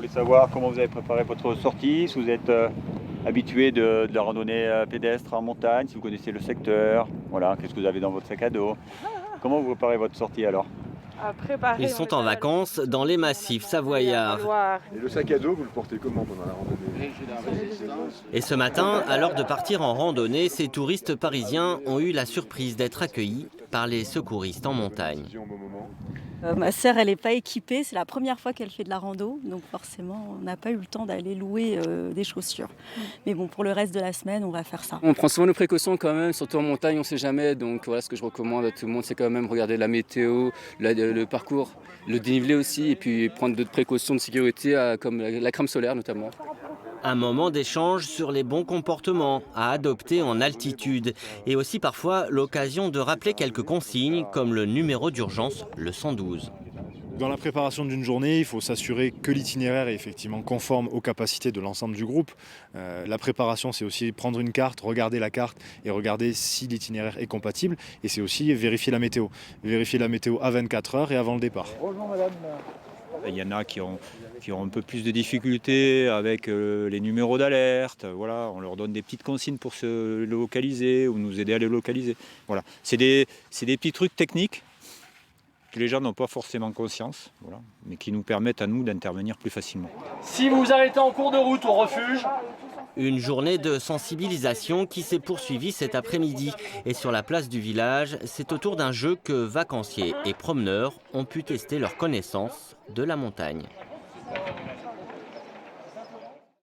voulais savoir comment vous avez préparé votre sortie, si vous êtes habitué de la randonnée pédestre en montagne, si vous connaissez le secteur, voilà, qu'est-ce que vous avez dans votre sac à dos. Comment vous préparez votre sortie alors? À préparer, Ils on sont est en pas mal. vacances dans les massifs La savoyards. Loire. Et le sac à dos, vous le portez comment pendant la randonnée? Et ce matin, à l'heure de partir en randonnée, ces touristes parisiens ont eu la surprise d'être accueillis par les secouristes en montagne. Ma sœur, elle n'est pas équipée, c'est la première fois qu'elle fait de la rando, donc forcément, on n'a pas eu le temps d'aller louer des chaussures. Mais bon, pour le reste de la semaine, on va faire ça. On prend souvent nos précautions quand même, surtout en montagne, on ne sait jamais. Donc voilà, ce que je recommande à tout le monde, c'est quand même regarder la météo, le parcours, le dénivelé aussi, et puis prendre d'autres précautions de sécurité, comme la crème solaire notamment. Un moment d'échange sur les bons comportements à adopter en altitude et aussi parfois l'occasion de rappeler quelques consignes comme le numéro d'urgence, le 112. Dans la préparation d'une journée, il faut s'assurer que l'itinéraire est effectivement conforme aux capacités de l'ensemble du groupe. La préparation, c'est aussi prendre une carte, regarder la carte et regarder si l'itinéraire est compatible. Et c'est aussi vérifier la météo. Vérifier la météo à 24 heures et avant le départ. Bonjour madame. Il y en a qui ont un peu plus de difficultés avec les numéros d'alerte. Voilà, on leur donne des petites consignes pour se localiser ou nous aider à les localiser. Voilà. C'est des petits trucs techniques que les gens n'ont pas forcément conscience, voilà, mais qui nous permettent à nous d'intervenir plus facilement. Si vous vous arrêtez en cours de route au refuge. Une journée de sensibilisation qui s'est poursuivie cet après-midi. Et sur la place du village, c'est autour d'un jeu que vacanciers et promeneurs ont pu tester leur connaissance de la montagne.